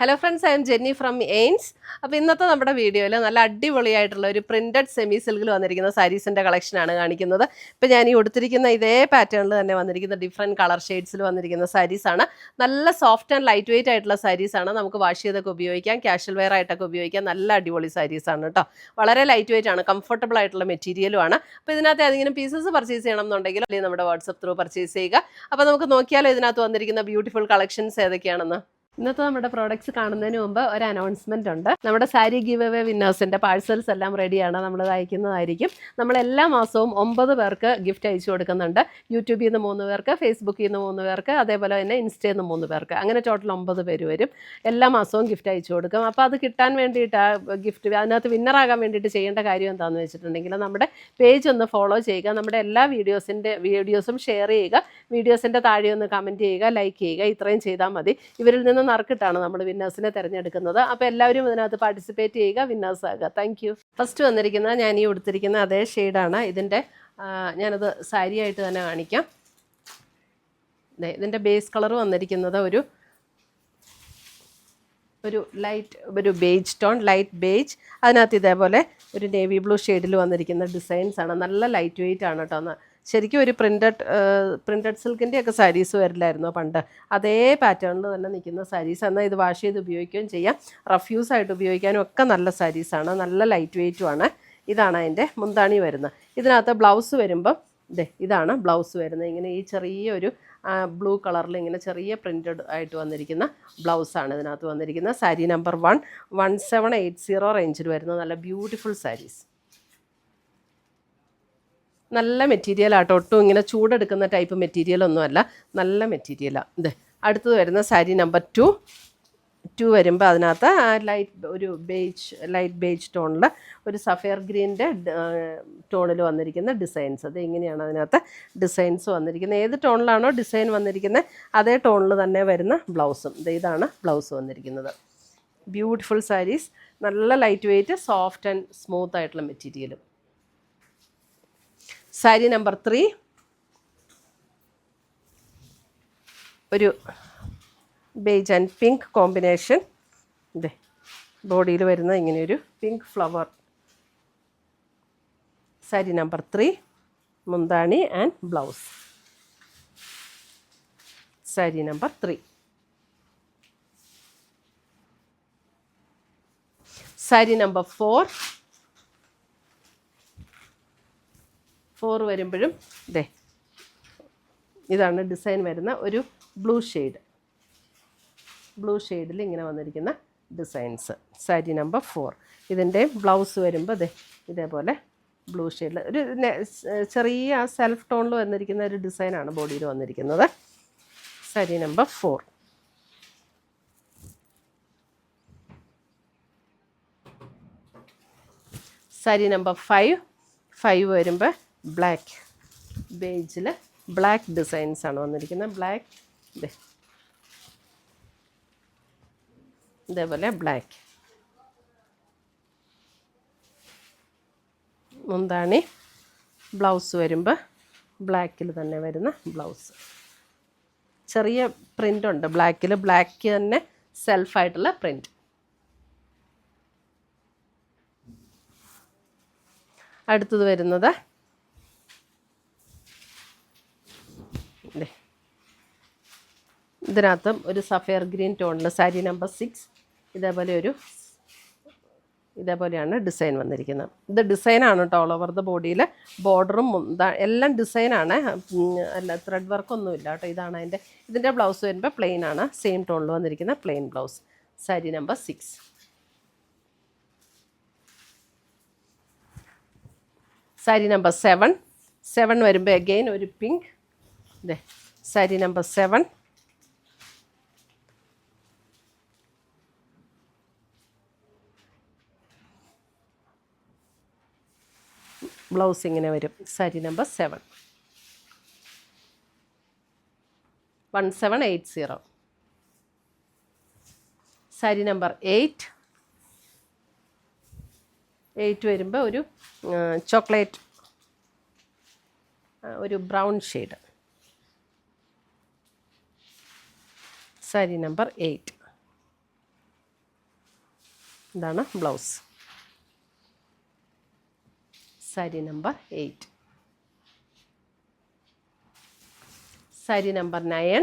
Hello friends, I am Jenny from AIIMS. അപ്പോൾ ഇന്നത്തെ നമ്മുടെ വീഡിയോയിൽ നല്ല അടിപൊളിയായിട്ടുള്ള ഒരു പ്രിൻറ്റഡ് സെമി സിൽക്കിൽ വന്നിരിക്കുന്ന സാരീസിൻ്റെ കളക്ഷനാണ് കാണിക്കുന്നത്. ഇപ്പോൾ ഞാൻ ഈ ഉടുത്തിരിക്കുന്ന ഇതേ പാറ്റേണിൽ തന്നെ വന്നിരിക്കുന്ന ഡിഫറെൻറ്റ് കളർ ഷെയ്ഡ്സിൽ വന്നിരിക്കുന്ന സാരീസാണ്. നല്ല സോഫ്റ്റ് ആൻഡ് ലൈറ്റ് വെയിറ്റ് ആയിട്ടുള്ള സാരീസാണ്. നമുക്ക് വാഷ് ചെയ്തൊക്കെ ഉപയോഗിക്കാം, ക്യാഷ്വൽ വെയർ ആയിട്ടൊക്കെ ഉപയോഗിക്കാം. നല്ല അടിപൊളി സാരീസാണ് കേട്ടോ. വളരെ ലൈറ്റ് വെയിറ്റ് ആണ്, കംഫർട്ടബിൾ ആയിട്ടുള്ള മെറ്റീരിയലുമാണ്. അപ്പോൾ ഇതിനകത്ത് ഏതെങ്കിലും പീസസ് പർച്ചേസ് ചെയ്യണം എന്നുണ്ടെങ്കിൽ അല്ലെങ്കിൽ നമ്മുടെ വാട്സപ്പ് ത്രൂ പർച്ചേസ് ചെയ്യുക. അപ്പോൾ നമുക്ക് നോക്കിയാലോ ഇതിനകത്ത് വന്നിരിക്കുന്ന ബ്യൂട്ടിഫുൾ കളക്ഷൻസ് ഏതൊക്കെയാണെന്ന്. ഇന്നത്തെ നമ്മുടെ പ്രോഡക്റ്റ്സ് കാണുന്നതിന് മുമ്പ് ഒരു അനൗൺസ്മെന്റ് ഉണ്ട്. നമ്മുടെ സാരി ഗിവ് അവേ വിന്നേഴ്സിന്റെ പാഴ്സൽസ് എല്ലാം റെഡിയാണ്, നമ്മൾ അയക്കുന്നതായിരിക്കും. നമ്മൾ എല്ലാ മാസവും 9 പേർക്ക് ഗിഫ്റ്റ് അയച്ചു കൊടുക്കുന്നുണ്ട്. യൂട്യൂബിൽ നിന്ന് 3 പേർക്ക്, ഫേസ്ബുക്കിൽ നിന്ന് 3 പേർക്ക്, അതേപോലെ തന്നെ ഇൻസ്റ്റയിൽ നിന്ന് 3 പേർക്ക്, അങ്ങനെ ടോട്ടൽ 9 പേര് വരും. എല്ലാ മാസവും ഗിഫ്റ്റ് അയച്ചു കൊടുക്കും. അപ്പോൾ അത് കിട്ടാൻ വേണ്ടിയിട്ട് ആ ഗിഫ്റ്റ് അതിനകത്ത് വിന്നറാകാൻ വേണ്ടിയിട്ട് ചെയ്യേണ്ട കാര്യം എന്താണെന്ന് വെച്ചിട്ടുണ്ടെങ്കിൽ നമ്മുടെ പേജ് ഒന്ന് ഫോളോ ചെയ്യുക, നമ്മുടെ എല്ലാ വീഡിയോസും ഷെയർ ചെയ്യുക, വീഡിയോസിൻ്റെ താഴെ ഒന്ന് കമൻറ്റ് ചെയ്യുക, ലൈക്ക് ചെയ്യുക. ഇത്രയും ചെയ്താൽ മതി. ഇവരിൽ നിന്ന് നറുക്കിട്ടാണ് നമ്മൾ വിന്നേഴ്സിനെ തിരഞ്ഞെടുക്കുന്നത്. അപ്പോൾ എല്ലാവരും ഇതിനകത്ത് പാർട്ടിസിപ്പേറ്റ് ചെയ്യുക, വിന്നേഴ്സ് ആകുക. Thank you. ഫസ്റ്റ് വന്നിരിക്കുന്നത് ഞാൻ ഈ ഉടുത്തിരിക്കുന്ന അതേ ഷെയ്ഡാണ്. ഞാനത് സാരിയായിട്ട് തന്നെ കാണിക്കാം. ഇതിൻ്റെ ബേസ് കളർ വന്നിരിക്കുന്നത് ഒരു ബേജ് ടോൺ, ലൈറ്റ് ബേജ്. അതിനകത്ത് ഇതേപോലെ ഒരു നേവി ബ്ലൂ ഷെയ്ഡിൽ വന്നിരിക്കുന്ന ഡിസൈൻസാണ്. നല്ല ലൈറ്റ് വെയിറ്റ് ആണ് കേട്ടോ. ശരിക്കും ഒരു പ്രിൻറ്റഡ് സിൽക്കിൻ്റെയൊക്കെ സാരീസ് വരില്ലായിരുന്നു പണ്ട്, അതേ പാറ്റേണിൽ തന്നെ നിൽക്കുന്ന സാരീസ്. എന്നാൽ ഇത് വാഷ് ചെയ്ത് ഉപയോഗിക്കുകയും ചെയ്യാം, റഫ് ആയിട്ട് ഉപയോഗിക്കാനും ഒക്കെ നല്ല സാരീസാണ്. നല്ല ലൈറ്റ് വെയിറ്റുമാണ്. ഇതാണ് അതിൻ്റെ മുന്താണി വരുന്നത്. ഇതിനകത്ത് ബ്ലൗസ് വരുമ്പം ഇതാണ് ബ്ലൗസ് വരുന്നത്. ഇങ്ങനെ ഈ ചെറിയൊരു ബ്ലൂ കളറിൽ ഇങ്ങനെ ചെറിയ പ്രിൻറ്റഡ് ആയിട്ട് വന്നിരിക്കുന്ന ബ്ലൗസാണ് ഇതിനകത്ത് വന്നിരിക്കുന്നത്. സാരി നമ്പർ 1780 റേഞ്ചിൽ വരുന്ന നല്ല ബ്യൂട്ടിഫുൾ സാരീസ്. നല്ല മെറ്റീരിയലാട്ടോ, ഒട്ടും ഇങ്ങനെ ചൂടെടുക്കുന്ന ടൈപ്പ് മെറ്റീരിയലൊന്നുമല്ല, നല്ല മെറ്റീരിയലാണ്. അടുത്തത് വരുന്ന സാരി നമ്പർ 2 വരുമ്പോൾ അതിനകത്ത് ലൈറ്റ് ബേജ് ടോണിൽ ഒരു സഫയർ ഗ്രീൻ്റെ ടോണിൽ വന്നിരിക്കുന്ന ഡിസൈൻസ്. അത് ഇങ്ങനെയാണ് അതിനകത്ത് ഡിസൈൻസ് വന്നിരിക്കുന്നത്. ഏത് ടോണിലാണോ ഡിസൈൻ വന്നിരിക്കുന്നത് അതേ ടോണിൽ തന്നെ വരുന്ന ബ്ലൗസും. ഇതാണ് ബ്ലൗസ് വന്നിരിക്കുന്നത്. ബ്യൂട്ടിഫുൾ സാരീസ്, നല്ല light weight, soft and smooth ആയിട്ടുള്ള മെറ്റീരിയലും. സാരി നമ്പർ 3 ഒരു ബേജ് ആൻഡ് പിങ്ക് കോമ്പിനേഷൻ. ബോഡിയിൽ വരുന്ന ഇങ്ങനെയൊരു പിങ്ക് ഫ്ലവർ. സാരി നമ്പർ 3 മുന്താണി and blouse. Sari number 3. Sari number 4 വരുമ്പോഴും ഇതാണ് ഡിസൈൻ വരുന്ന ഒരു ബ്ലൂ ഷെയ്ഡിൽ ഇങ്ങനെ വന്നിരിക്കുന്ന ഡിസൈൻസ്. സാരി നമ്പർ 4. ഇതിൻ്റെ ബ്ലൗസ് വരുമ്പോൾ ഇതേപോലെ ബ്ലൂ ഷെയ്ഡിൽ ഒരു ചെറിയ സെൽഫ് ടോണിൽ വന്നിരിക്കുന്ന ഒരു ഡിസൈനാണ് ബോഡിയിൽ വന്നിരിക്കുന്നത്. സാരി നമ്പർ 4. സാരി നമ്പർ 5 വരുമ്പോൾ ബ്ലാക്ക് ബേജിൽ ബ്ലാക്ക് ഡിസൈൻസ് ആണ് വന്നിരിക്കുന്നത്. ഇതേപോലെ ബ്ലാക്ക്. മുന്താണി ബ്ലൗസ് വരുമ്പോൾ ബ്ലാക്കിൽ തന്നെ വരുന്ന ബ്ലൗസ്. ചെറിയ പ്രിൻ്റ് ഉണ്ട് ബ്ലാക്കിൽ, ബ്ലാക്ക് തന്നെ സെൽഫായിട്ടുള്ള പ്രിൻ്റ്. അടുത്തത് വരുന്നത് ഇതിനകത്തും ഒരു സഫയർ ഗ്രീൻ ടോണിൽ സാരി നമ്പർ 6 ഇതേപോലെയാണ് ഡിസൈൻ വന്നിരിക്കുന്നത്. ഇത് ഡിസൈനാണ് കേട്ടോ. ഓൾ ഓവർ ദ ബോഡിയിൽ ബോർഡറും എല്ലാം ഡിസൈനാണ്, അല്ല ത്രെഡ് വർക്കൊന്നുമില്ല കേട്ടോ. ഇതാണ് ഇതിൻ്റെ ബ്ലൗസ് വരുമ്പോൾ പ്ലെയിൻ ആണ്, സെയിം ടോണിൽ വന്നിരിക്കുന്ന plain blouse. Sari number 6. Sari number 7 വരുമ്പോൾ അഗെയിൻ ഒരു പിങ്ക്. സാരി നമ്പർ 7. ബ്ലൗസ് ഇങ്ങനെ വരും. സാരി നമ്പർ 7 1780. സാരി നമ്പർ 8 വരുമ്പോൾ ഒരു ചോക്ലേറ്റ്, ഒരു ബ്രൗൺ ഷെയ്ഡ്. സാരി നമ്പർ 8. ഇതാണ് blouse. Sari number 8. Sari number 9.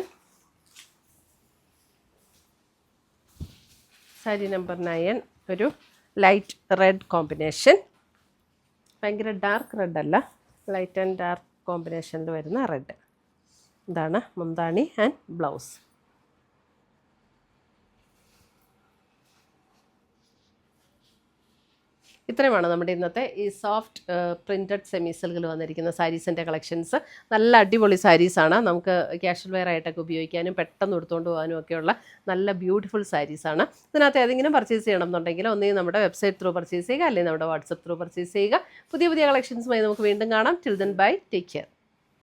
Sari number 9 ഒരു ലൈറ്റ് റെഡ് കോമ്പിനേഷൻ. ഭയങ്കര ഡാർക്ക് റെഡ് അല്ല, ലൈറ്റ് ആൻഡ് ഡാർക്ക് കോമ്പിനേഷനിൽ വരുന്ന റെഡ്. ഇതാണ് മുന്താണി ആൻഡ് ബ്ലൗസ്. ഇത്രയുമാണ് നമ്മുടെ ഇന്നത്തെ ഈ സോഫ്റ്റ് പ്രിൻറ്റഡ് സെമി സിൽക്കിൽ വന്നിരിക്കുന്ന സാരീസിൻ്റെ കളക്ഷൻസ്. നല്ല അടിപൊളി സാരീസാണ്. നമുക്ക് ക്യാഷ്വൽ വെയർ ആയിട്ടൊക്കെ ഉപയോഗിക്കാനും പെട്ടെന്ന് എടുത്തുകൊണ്ട് പോകാനും ഒക്കെയുള്ള നല്ല ബ്യൂട്ടിഫുൾ സാരീസാണ്. ഇതിനകത്ത് ഏതെങ്കിലും പർച്ചേസ് ചെയ്യണം എന്നുണ്ടെങ്കിൽ ഒന്നുകിൽ നമ്മുടെ വെബ്സൈറ്റ് ത്രൂ പർച്ചേസ് ചെയ്യുക, അല്ലെങ്കിൽ നമ്മുടെ വാട്സപ്പ് ത്രൂ പർച്ചേസ് ചെയ്യുക. പുതിയ പുതിയ കളക്ഷൻസുമായി നമുക്ക് വീണ്ടും കാണാം. Till then bye, take care.